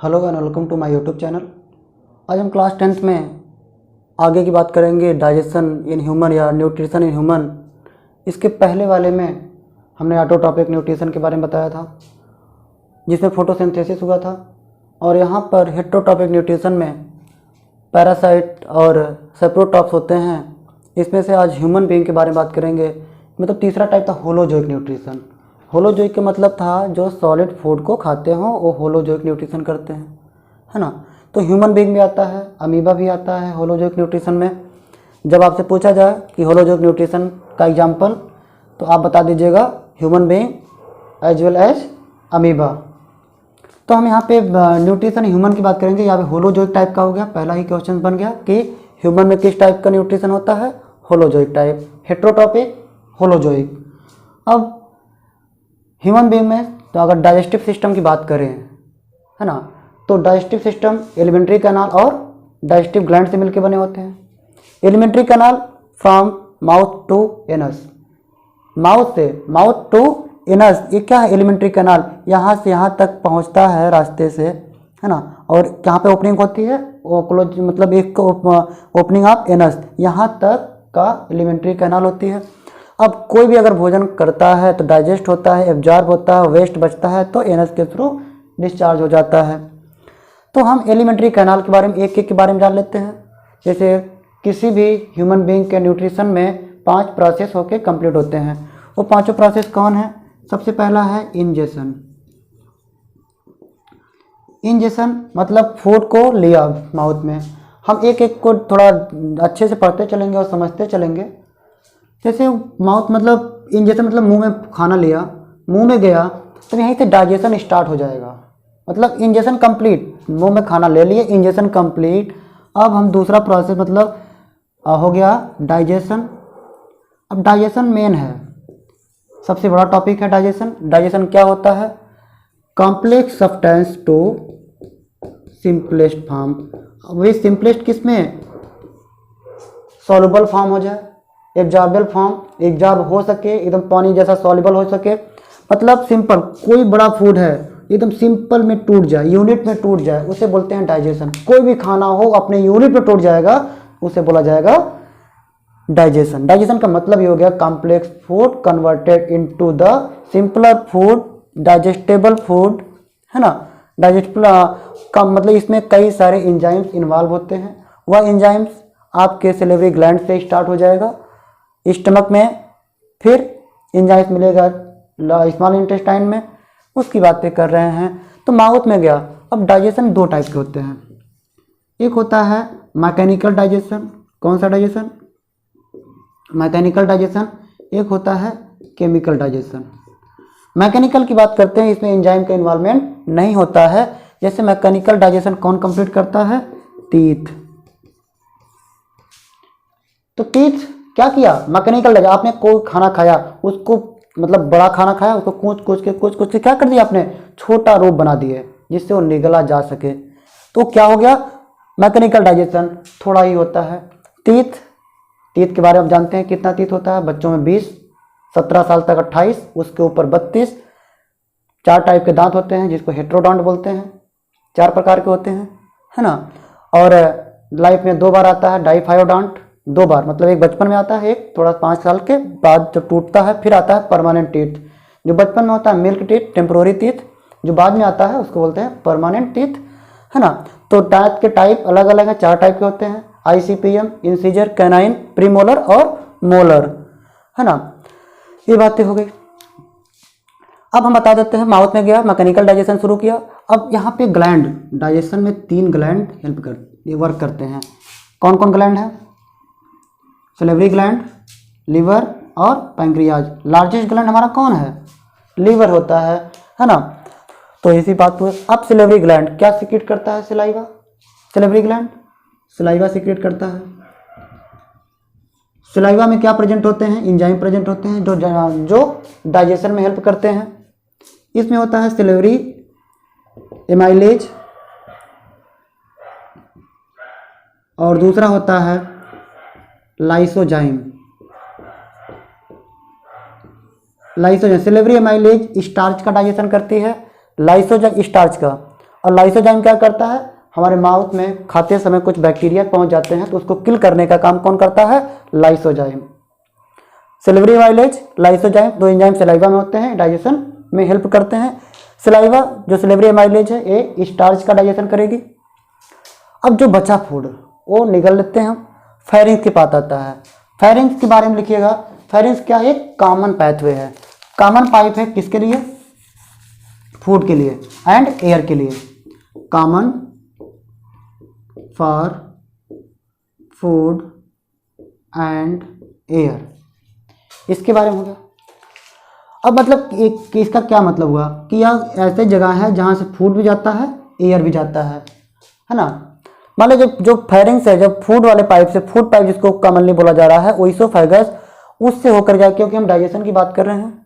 Hello and welcome to my YouTube channel. आज हम class 10th में आगे की बात करेंगे डाइजेशन इन ह्यूमन या न्यूट्रिशन इन ह्यूमन। इसके पहले वाले में हमने ऑटोट्रॉपिक न्यूट्रिशन के बारे में बताया था जिसमें फोटोसिंथेसिस हुआ था, और यहाँ पर हेटेरोट्रॉपिक न्यूट्रिशन में पैरासाइट और सेप्रोट्रॉप्स होते हैं। इसमें से आज ह्यूमन बीइंग के बारे में बात करेंगे। मतलब तीसरा टाइप था होलोजोइक न्यूट्रिशन। होलोजोइक का मतलब था जो सॉलिड फूड को खाते हों वो होलोजोइक न्यूट्रिशन करते हैं, है ना। तो ह्यूमन बीइंग भी आता है, अमीबा भी आता है होलोजोइक न्यूट्रिशन में। जब आपसे पूछा जाए कि होलोजोइक न्यूट्रिशन का एग्जाम्पल, तो आप बता दीजिएगा human being as well as amoeba. तो हम यहाँ पे न्यूट्रिशन ह्यूमन की बात करेंगे। यहाँ पे होलोजोइक टाइप का हो गया, पहला ही क्वेश्चन बन गया कि ह्यूमन में किस टाइप का न्यूट्रिशन होता है, होलोजोइक टाइप, हेटेरोट्रॉपिक, होलोजोइक। अब ह्यूमन बीइंग में तो अगर डाइजेस्टिव सिस्टम की बात करें, है ना, तो डाइजेस्टिव सिस्टम एलिमेंट्री कैनाल और डाइजेस्टिव ग्लैंड से मिलकर बने होते हैं। Alimentary canal from mouth to anus, mouth से माउथ टू एनस, ये क्या है एलिमेंट्री कैनाल, यहाँ से यहाँ तक पहुँचता है रास्ते से, है ना। और यहाँ पे ओपनिंग होती है, वो क्लोज मतलब एक ओपनिंग ऑफ एनस, यहाँ तक का एलिमेंट्री कैनाल होती है। अब कोई भी अगर भोजन करता है तो डाइजेस्ट होता है, एब्जॉर्ब होता है, वेस्ट बचता है तो एनस के थ्रू डिस्चार्ज हो जाता है। तो हम एलिमेंट्री कैनाल के बारे में एक एक के बारे में जान लेते हैं। जैसे किसी भी ह्यूमन बीइंग के न्यूट्रिशन में 5 प्रोसेस होके कंप्लीट होते हैं। वो पांचों प्रोसेस कौन है? सबसे पहला है इंजेशन। इंजेशन मतलब फूड को लिया माउथ में। हम एक एक को थोड़ा अच्छे से पढ़ते चलेंगे और समझते चलेंगे। जैसे माउथ मतलब इंजेशन मतलब मुंह में खाना लिया, मुंह में गया, तो यहीं से डाइजेशन स्टार्ट हो जाएगा। मतलब इंजेशन कंप्लीट, मुंह में खाना ले लिए, इंजेशन कंप्लीट। अब हम दूसरा प्रोसेस मतलब हो गया डाइजेशन। अब डाइजेशन मेन है, सबसे बड़ा टॉपिक है डाइजेशन। डाइजेशन क्या होता है? Complex substance to simplest form. वही सिंपलेस्ट किस में? सॉल्युबल फॉर्म हो जाए, एब्जॉर्बल फॉर्म, एब्जॉर्ब हो सके, एकदम पानी जैसा सॉल्युबल हो सके। मतलब सिंपल, कोई बड़ा फूड है एकदम सिंपल में टूट जाए, यूनिट में टूट जाए, उसे बोलते हैं डाइजेशन। कोई भी खाना हो अपने यूनिट में टूट जाएगा, उसे बोला जाएगा डाइजेशन। डाइजेशन का मतलब ये हो गया complex food converted into the simpler food, digestible food, है ना। डाइजेस्टेबल का मतलब इसमें कई सारे एंजाइम्स इन्वॉल्व होते हैं। वह एंजाइम्स आपके सिलेवरी ग्लैंड से स्टार्ट हो जाएगा, स्टमक में, फिर एंजाइम्स मिलेगा स्मॉल इंटेस्टाइन में, उसकी बात पे कर रहे हैं। तो माउथ में गया। अब डाइजेशन 2 टाइप के होते हैं। एक होता है मैकेनिकल डाइजेशन। कौन सा डाइजेशन? Mechanical digestion. एक होता है केमिकल डाइजेशन। मैकेनिकल की बात करते हैं, इसमें एंजाइम का इन्वॉल्वमेंट नहीं होता है। जैसे मैकेनिकल डाइजेशन कौन कंप्लीट करता है? टीथ। तो टीथ क्या किया? Mechanical digestion. आपने कोई खाना खाया, उसको मतलब बड़ा खाना खाया, उसको कूच के क्या कर दिया आपने? छोटा रूप बना दिए जिससे वो निगला जा सके। तो क्या हो गया? मैकेनिकल डाइजेशन थोड़ा ही होता है। टीथ, टीथ के बारे में जानते हैं कितना टीथ होता है? बच्चों में 20, 17 साल तक 28, उसके ऊपर 32। 4 टाइप के दांत होते हैं जिसको हेटेरोडॉन्ट बोलते हैं, 4 प्रकार के होते हैं, है ना। और लाइफ में 2 बार आता है डाइफायोडॉन्ट, 2 बार, मतलब एक बचपन में आता है, एक थोड़ा 5 साल के बाद जब टूटता है, फिर आता है परमानेंट टीथ। जो बचपन में होता है मिल्क टीथ, टेम्पोररी टीथ, जो बाद में आता है उसको बोलते हैं परमानेंट टीथ, है ना। तो दांत के टाइप अलग अलग है, 4 टाइप के होते हैं, ICPM, इंसीजर, कैनाइन, प्रीमोलर और मोलर, है ना। ये बातें हो गई। अब हम बता देते हैं, माउथ में गया, मैकेनिकल डाइजेशन शुरू किया। अब यहाँ पे ग्लैंड, डाइजेशन में 3 ग्लैंड वर्क करते हैं। कौन कौन ग्लैंड है? सिलेवरी ग्लैंड, लीवर और पैंक्रियाज। लार्जेस्ट ग्लैंड हमारा कौन है? लीवर होता है ना। तो इसी बात हुई। अब सिलेवरी ग्लैंड क्या सीक्रेट करता है? Saliva. Salivary gland saliva secret करता है। सिलाइवा में क्या प्रेजेंट होते हैं? एंजाइम प्रेजेंट होते हैं जो डाइजेशन में हेल्प करते हैं। इसमें होता है सिलेवरी एमाइलेज और दूसरा होता है lysozyme. Lysozyme, salivary amylase starch का डाइजेशन करती है, लाइसोजाइम स्टार्च का, और लाइसोजाइम क्या करता है, हमारे माउथ में खाते समय कुछ बैक्टीरिया पहुंच जाते हैं तो उसको किल करने का काम कौन करता है, लाइसोजाइम। सिलेवरी माइलेज, लाइसोजाइम, दो एंजाइम सलाइवा में होते हैं, डाइजेशन में हेल्प करते हैं। सलाइवा जो सिलेवरी माइलेज है ये स्टार्च का डाइजेशन करेगी। अब जो बचा फूड वो निगल लेते हैं हम, फेरिंग्स के पास आता है। फेरिंग्स के बारे में लिखिएगा, फेरिंग्स क्या है, कॉमन पाथवे है, कॉमन पाइप है किसके लिए, फूड के लिए एंड एयर के लिए, common for food and air, इसके बारे में हो गया। अब मतलब कि इसका क्या मतलब हुआ कि यह ऐसे जगह है जहाँ से फूड भी जाता है, एयर भी जाता है ना। मान लो जो फेरिंग्स है, जब फूड वाले पाइप से, फूड पाइप जिसको कॉमनली बोला जा रहा है, ओइसोफेगस, उससे होकर जाए, क्योंकि हम डाइजेशन की बात कर रहे हैं।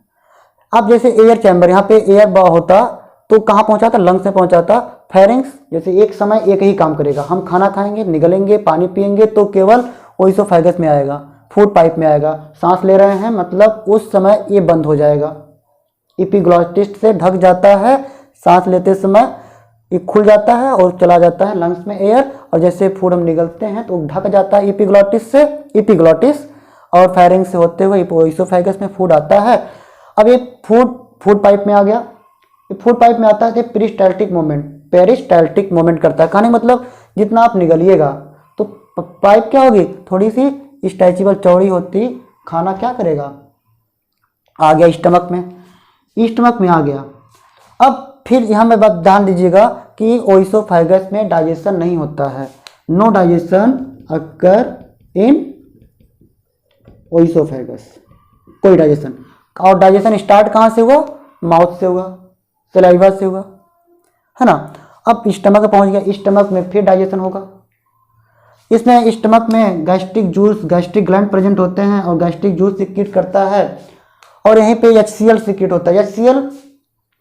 अब जैसे एयर चैम्बर, यहाँ पे एयर होता तो कहाँ पहुँचाता, लंग्स में पहुँचाता। फेरिंग्स जैसे एक समय एक ही काम करेगा, हम खाना खाएंगे, निगलेंगे, पानी पिएंगे तो केवल ओइसोफेगस में आएगा, फूड पाइप में आएगा। सांस ले रहे हैं मतलब उस समय ये बंद हो जाएगा, एपिग्लॉटिस से ढक जाता है, सांस लेते समय ये खुल जाता है और चला जाता है लंग्स में एयर, और जैसे फूड हम निगलते हैं तो ढक जाता है एपिग्लॉटिस से, एपिग्लॉटिस और फेरिंग्स से होते हुए ओइसोफेगस में फूड आता है। अब ये फूड पाइप में आ गया, ये फूड पाइप में आता है पेरिस्टाल्टिक मूवमेंट करता है। कहने मतलब जितना आप निगलिएगा तो पाइप क्या होगी, थोड़ी सी स्ट्रेचेबल चौड़ी होती, खाना क्या करेगा, आ गया स्टमक में आ गया। अब फिर यहाँ में बात ध्यान दीजिएगा कि ओइसोफेगस में डाइजेशन नहीं होता है, नो डाइजेशन अकर इन ओइसोफेगस, कोई डाइजेशन। और डाइजेशन स्टार्ट कहाँ से हुआ, माउथ से हुआ, सलाइवा से हुआ, है ना। अब स्टमक पहुँच गया, स्टमक में फिर डाइजेशन होगा। इसमें स्टमक में gastric juice, gastric gland present होते हैं और गैस्ट्रिक जूस सिक्रीट करता है, और यहीं पे HCl सिक्रीट होता है। HCl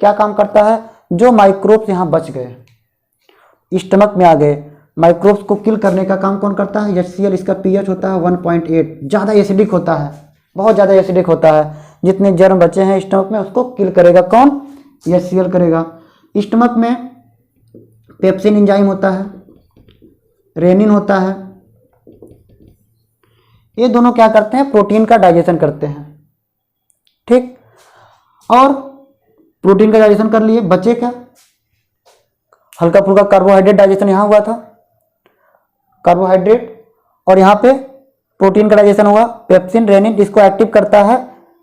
क्या काम करता है, जो माइक्रोब्स यहाँ बच गए स्टमक में आ गए, माइक्रोब्स को किल करने का काम कौन करता है, HCl। इसका pH होता है 1.8, ज़्यादा एसिडिक होता है, बहुत ज़्यादा एसिडिक होता है। जितने जर्म बचे हैं स्टमक में उसको किल करेगा कौन, HCl करेगा। स्टमक में पेप्सिन एंजाइम होता है, रेनिन होता है, ये दोनों क्या करते हैं, प्रोटीन का डाइजेशन करते हैं, ठीक। और प्रोटीन का डाइजेशन कर लिए, बचे क्या, हल्का फुल्का कार्बोहाइड्रेट डाइजेशन यहाँ हुआ था, कार्बोहाइड्रेट, और यहाँ पे प्रोटीन का डाइजेशन हुआ, पेप्सिन रेनिन, इसको एक्टिव करता है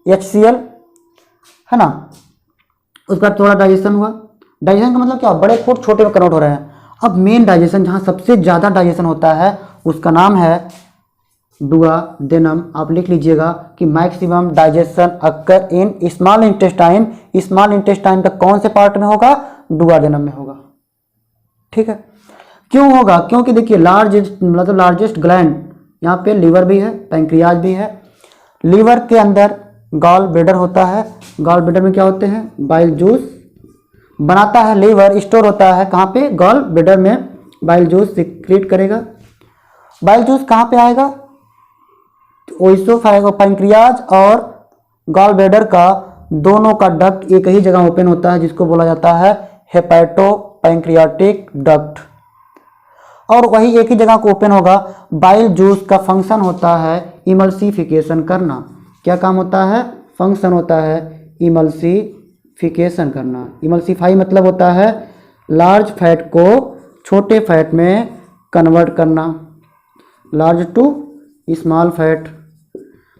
HCl, है ना। उसका थोड़ा डाइजेशन हुआ। डाइजेशन का मतलब क्या, बड़े फूड छोटे में कन्वर्ट हो रहे हैं। अब मेन डाइजेशन जहाँ सबसे ज़्यादा डाइजेशन होता है उसका नाम है डुओडेनम। आप लिख लीजिएगा कि maximum digestion occur in small intestine. Small intestine का कौन से पार्ट में होगा, डुओडेनम में होगा, ठीक है। क्यों होगा, क्योंकि देखिए लार्जेस्ट ग्लैंड यहाँ पे लीवर भी है, पैंक्रियाज भी है। लीवर के अंदर गॉल ब्लैडर होता है, गॉल ब्लैडर में क्या होते हैं, बाइल जूस बनाता है लीवर, स्टोर होता है कहाँ पे, गॉल ब्लैडर में बाइल जूस सिक्रीट करेगा। बाइल जूस कहाँ पे आएगा, ओइसोफेगस, पैंक्रियाज और गॉल ब्लैडर का दोनों का डक्ट एक ही जगह ओपन होता है जिसको बोला जाता है हेपेटो पैंक्रियाटिक डक्ट, और वही एक ही जगह को ओपन होगा। बाइल जूस का फंक्शन होता है इमल्सिफिकेशन करना। क्या काम होता है, फंक्शन होता है इमल्सिफिकेशन करना। इमल्सिफाई मतलब होता है लार्ज फैट को छोटे फैट में कन्वर्ट करना, लार्ज टू स्मॉल फैट।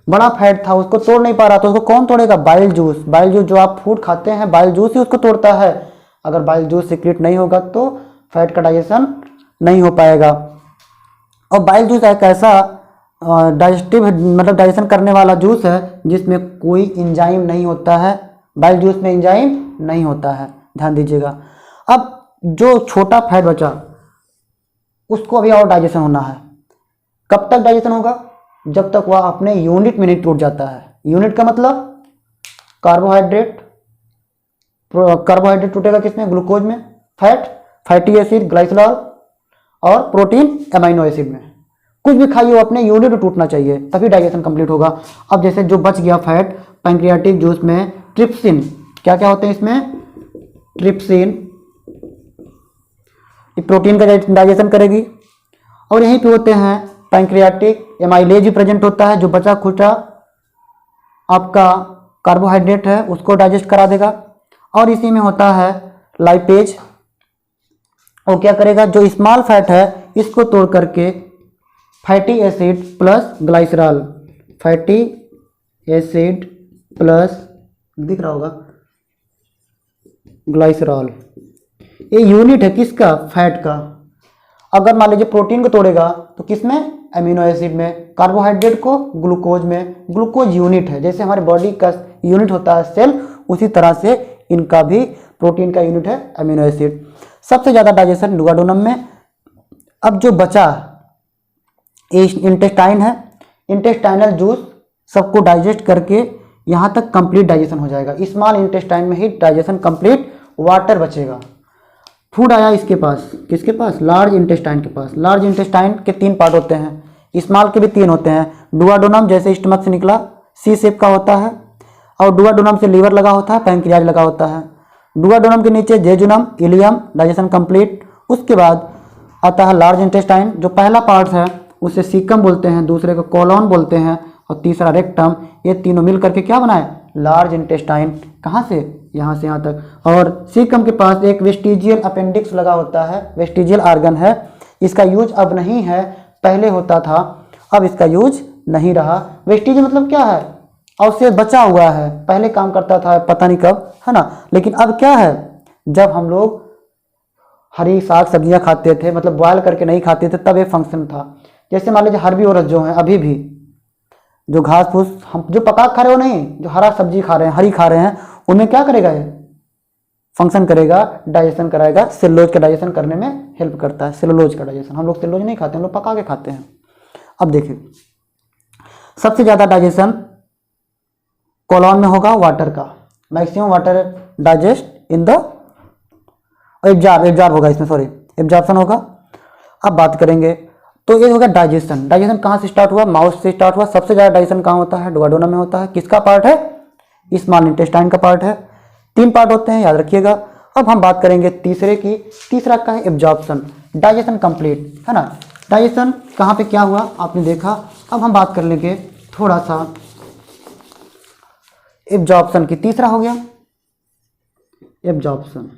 बड़ा फैट था उसको तोड़ नहीं पा रहा, तो उसको कौन तोड़ेगा, बाइल जूस। बाइल जूस जो आप फूड खाते हैं, बाइल जूस ही उसको तोड़ता है। अगर बाइल जूस सीक्रेट नहीं होगा तो फैट का डाइजेशन नहीं हो पाएगा। और बाइल जूस एक ऐसा डाइजेस्टिव मतलब डाइजेशन करने वाला जूस है जिसमें कोई एंजाइम नहीं होता है। बाइल जूस में एंजाइम नहीं होता है, ध्यान दीजिएगा। अब जो छोटा फैट बचा उसको अभी और डाइजेशन होना है। कब तक डाइजेशन होगा, जब तक वह अपने यूनिट में नहीं टूट जाता है। यूनिट का मतलब कार्बोहाइड्रेट, कार्बोहाइड्रेट टूटेगा किसमें, ग्लूकोज में, फैट फैटी एसिड ग्लाइसरॉल, और प्रोटीन अमीनो एसिड में। कुछ भी खाइए वो अपने यूनिट में टूटना चाहिए तभी डाइजेशन कंप्लीट होगा। अब जैसे जो बच गया फैट, पैंक्रियाटिक जूस में ट्रिप्सिन, क्या क्या होते हैं इसमें, ट्रिप्सिन, ये प्रोटीन का डाइजेशन करेगी। और यहीं पे होते हैं पैंक्रियाटिक, एमाइलेज भी प्रेजेंट होता है जो बचा खुचा आपका कार्बोहाइड्रेट है उसको डाइजेस्ट करा देगा। और इसी में होता है लाइपेज, वो क्या करेगा, जो स्मॉल फैट है इसको तोड़ करके fatty acid plus glycerol, fatty acid plus दिख रहा होगा ग्लाइसरॉल, ये यूनिट है किसका, फैट का। अगर मान लीजिए प्रोटीन को तोड़ेगा तो किसमें, अमीनो एसिड में, कार्बोहाइड्रेट को ग्लूकोज में, ग्लूकोज यूनिट है, जैसे हमारे बॉडी का यूनिट होता है सेल, उसी तरह से इनका भी प्रोटीन का यूनिट है अमीनो एसिड। सबसे ज़्यादा डाइजेशन डुओडेनम में। अब जो बचा इंटेस्टाइन है, इंटेस्टाइनल जूस सबको डाइजेस्ट करके यहाँ तक कंप्लीट डाइजेशन हो जाएगा। स्मॉल इंटेस्टाइन में ही डाइजेशन कंप्लीट, वाटर बचेगा। फूड आया इसके पास, किसके पास, लार्ज इंटेस्टाइन के पास। लार्ज इंटेस्टाइन के 3 पार्ट होते हैं, स्मॉल के भी 3 होते हैं। डुओडेनम जैसे स्टमक से निकला सी शेप का होता है, और डुओडेनम से लीवर लगा होता है, पैंक्रियाज लगा होता है। डुओडेनम के नीचे जेजुनम, इलियम, डाइजेशन कंप्लीट। उसके बाद आता है लार्ज इंटेस्टाइन, जो पहला पार्ट है उसे सीकम बोलते हैं, दूसरे को कोलोन बोलते हैं, और तीसरा रेक्टम। ये तीनों मिल करके क्या बनाए, लार्ज इंटेस्टाइन। कहाँ से, यहाँ से यहाँ तक। और सीकम के पास एक वेस्टिजियल अपेंडिक्स लगा होता है, वेस्टिजियल आर्गन है। इसका यूज अब नहीं है, पहले होता था, अब इसका यूज नहीं रहा। वेस्टिजियल मतलब क्या है, अवशेष बचा हुआ है, पहले काम करता था पता नहीं कब, है ना। लेकिन अब क्या है, जब हम लोग हरी साग सब्जियां खाते थे, मतलब बॉयल करके नहीं खाते थे, तब ये फंक्शन था। जैसे मान लीजिए हर्बीवोरस जो है, अभी भी जो घास फूस हम जो पका खा रहे हो नहीं, जो हरा सब्जी खा रहे हैं, हरी खा रहे हैं, उनमें क्या करेगा, ये फंक्शन करेगा, डाइजेशन कराएगा, सेलुलोज का डाइजेशन करने में हेल्प करता है। सेलुलोज का डाइजेशन, हम लोग सेलुलोज नहीं खाते, हम लोग पका के खाते हैं। अब देखिए सबसे ज़्यादा डाइजेशन कोलॉन में होगा, वाटर का। Maximum water digest in the absorb होगा इसमें, सॉरी एब्जॉर्प्शन होगा। अब बात करेंगे तो ये होगा डाइजेशन। डाइजेशन कहाँ से स्टार्ट हुआ, माउथ से स्टार्ट हुआ। सबसे ज़्यादा डाइजेशन कहाँ होता है, डुओडेनम में होता है। किसका पार्ट है, स्मॉल इंटेस्टाइन का पार्ट है। 3 पार्ट होते हैं, याद रखिएगा। अब हम बात करेंगे तीसरे की। तीसरा का है एब्जॉर्प्शन, डाइजेशन कंप्लीट, है ना। डाइजेशन कहाँ पे क्या हुआ आपने देखा। अब हम बात कर लेंगे थोड़ा सा एब्जॉर्प्शन की। तीसरा हो गया एब्जॉर्प्शन,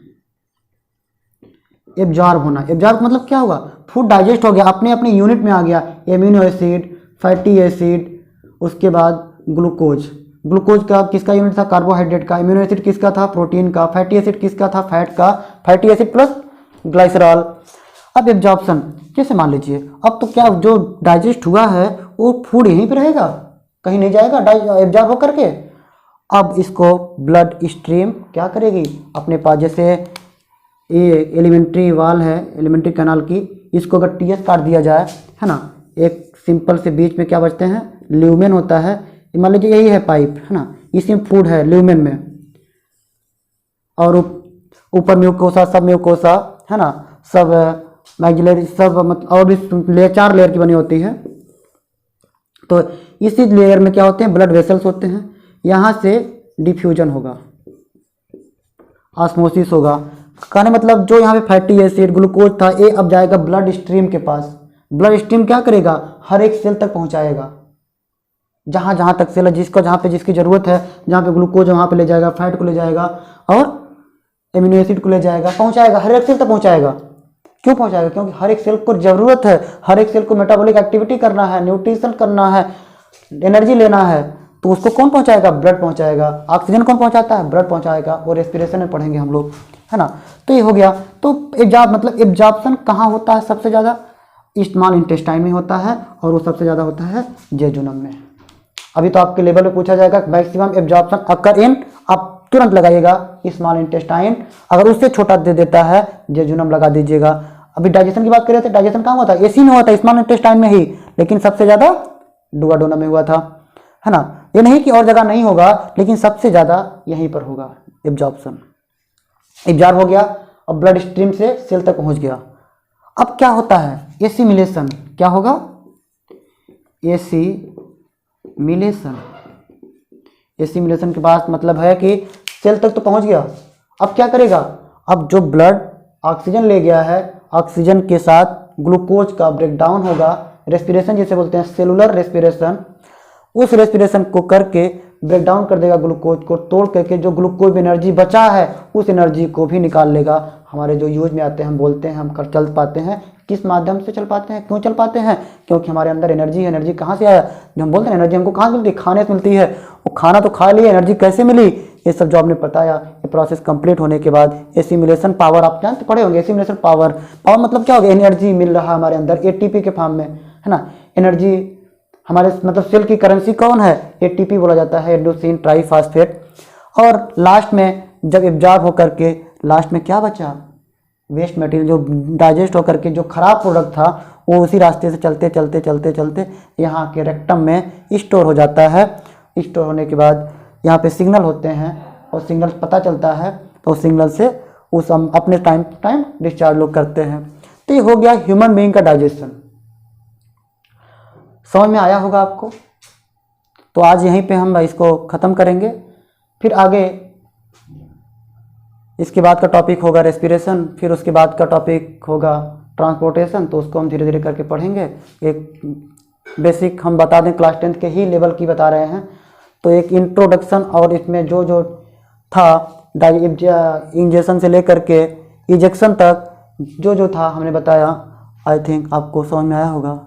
एब्जॉर्ब होना। एब्जॉर्ब मतलब क्या होगा, फूड डाइजेस्ट हो गया, अपने अपने यूनिट में आ गया। एमिनो एसिड, फैटी एसिड, उसके बाद ग्लूकोज। ग्लूकोज का किसका यूनिट था, कार्बोहाइड्रेट का। एमिनो एसिड किसका था, प्रोटीन का। फैटी एसिड किसका था, फैट का। Fatty acid plus glycerol. अब एब्जॉर्प्शन, जैसे मान लीजिए अब तो क्या जो डाइजेस्ट हुआ है वो फूड यहीं पे रहेगा, कहीं नहीं जाएगा एब्जॉर्ब होकर के। अब इसको ब्लड स्ट्रीम क्या करेगी अपने पास, जैसे ये एलिमेंट्री वाल है, एलिमेंट्री कैनाल की, इसको अगर टीएस काट दिया जाए, है ना, एक सिंपल से बीच में क्या बचते हैं, ल्यूमेन होता है। मान लीजिए यही है पाइप, है ना, इसी में फूड है ल्यूमेन में, और ऊपर म्यूकोसा, सब म्यूकोसा, है ना, सब मैक्सिलरी, सब मतलब और भी 4 लेयर की बनी होती है। तो इसी लेयर में क्या होते हैं, ब्लड वेसल्स होते हैं। यहाँ से डिफ्यूजन होगा, ऑस्मोसिस होगा। कहने मतलब जो यहाँ पे फैटी एसिड, ग्लूकोज था, ये अब जाएगा ब्लड स्ट्रीम के पास। ब्लड स्ट्रीम क्या करेगा, हर एक सेल तक पहुँचाएगा, जहाँ जहाँ तक सेल है, जिसको जहाँ पे जिसकी ज़रूरत है, जहाँ पे ग्लूकोज वहाँ पे ले जाएगा, फैट को ले जाएगा, और एमिनो एसिड को ले जाएगा, पहुँचाएगा, हर एक सेल तक पहुँचाएगा। क्यों पहुँचाएगा, क्योंकि हर एक सेल को ज़रूरत है, हर एक सेल को मेटाबॉलिक एक्टिविटी करना है, न्यूट्रिशन करना है, एनर्जी लेना है, तो उसको कौन पहुँचाएगा, ब्लड पहुँचाएगा। ऑक्सीजन कौन पहुँचाता है, ब्लड पहुँचाएगा। और रेस्पिरेशन में पढ़ेंगे हम लोग, है ना। तो ये हो गया। तो मतलब एब्जॉर्प्शन कहाँ होता है सबसे ज़्यादा, स्मॉल इंटेस्टाइन में होता है, और वो सबसे ज़्यादा होता है जेजुनम में। अभी तो आपके लेवल में पूछा जाएगा मैक्सिमम एब्जॉर्प्शन अकर इन, आप तुरंत लगाइएगा स्मॉल इंटेस्टाइन, अगर उससे छोटा दे देता है जेजुनम लगा दीजिएगा। अभी डाइजेशन की बात कर रहे थे, डाइजेशन कहाँ हुआ था, एसी में हुआ था, स्मॉल इंटेस्टाइन में ही, लेकिन सबसे ज़्यादा डुओडेनम में हुआ था, है ना। ये नहीं कि और जगह नहीं होगा, लेकिन सबसे ज़्यादा यहीं पर होगा एब्जॉर्प्शन। एब्जॉर्ब हो गया और ब्लड स्ट्रीम से सेल तक पहुंच गया। अब क्या होता है, एसिमिलेशन। क्या होगा, एसिमिलेशन। एसिमिलेशन के बाद मतलब है कि सेल तक तो पहुंच गया, अब क्या करेगा, अब जो ब्लड ऑक्सीजन ले गया है ऑक्सीजन के साथ ग्लूकोज का ब्रेकडाउन होगा, रेस्पिरेशन जिसे बोलते हैं सेलुलर रेस्पिरेशन, उस रेस्पिरेशन को करके ब्रेकडाउन कर देगा, ग्लूकोज को तोड़ करके जो ग्लूकोज एनर्जी बचा है उस एनर्जी को भी निकाल लेगा। हमारे जो यूज में आते हैं, हम बोलते हैं, हम चल पाते हैं, किस माध्यम से चल पाते हैं, क्यों चल पाते हैं? क्योंकि हमारे अंदर एनर्जी है। एनर्जी कहाँ से आया? जो हम बोलते हैं एनर्जी हमको कहाँ से मिलती है? खाने से मिलती है। वो खाना तो खा लिया, एनर्जी कैसे मिली? ये सब जो आपने बताया, ये प्रोसेस कंप्लीट होने के बाद एसिमिलेशन पावर, आप जानते पढ़े होंगे एसिमिलेशन पावर। पावर मतलब क्या हो गया? एनर्जी मिल रहा है हमारे अंदर एटीपी के फॉर्म में, है ना। एनर्जी हमारे मतलब सेल की करेंसी कौन है? एटीपी बोला जाता है, एंडोसिन ट्राइफॉस्फेट। और लास्ट में जब एब्जॉर्ब होकर के लास्ट में क्या बचा? वेस्ट मटेरियल, जो डाइजेस्ट होकर के जो खराब प्रोडक्ट था वो उसी रास्ते से चलते चलते चलते चलते यहाँ के रेक्टम में स्टोर हो जाता है। स्टोर होने के बाद यहाँ पे सिग्नल होते हैं और सिग्नल पता चलता है, तो सिग्नल से उस हम अपने टाइम डिस्चार्ज लोग करते हैं। तो ये हो गया ह्यूमन बीइंग का डाइजेशन। समझ में आया होगा आपको? तो आज यहीं पे हम इसको ख़त्म करेंगे, फिर आगे इसके बाद का टॉपिक होगा रेस्पिरेशन, फिर उसके बाद का टॉपिक होगा ट्रांसपोर्टेशन, तो उसको हम धीरे धीरे करके पढ़ेंगे। एक बेसिक हम बता दें, क्लास 10 के ही लेवल की बता रहे हैं, तो एक इंट्रोडक्शन और इसमें जो जो था इंजेक्शन से लेकर के इजेक्शन तक जो जो था हमने बताया। आई थिंक आपको समझ में आया होगा।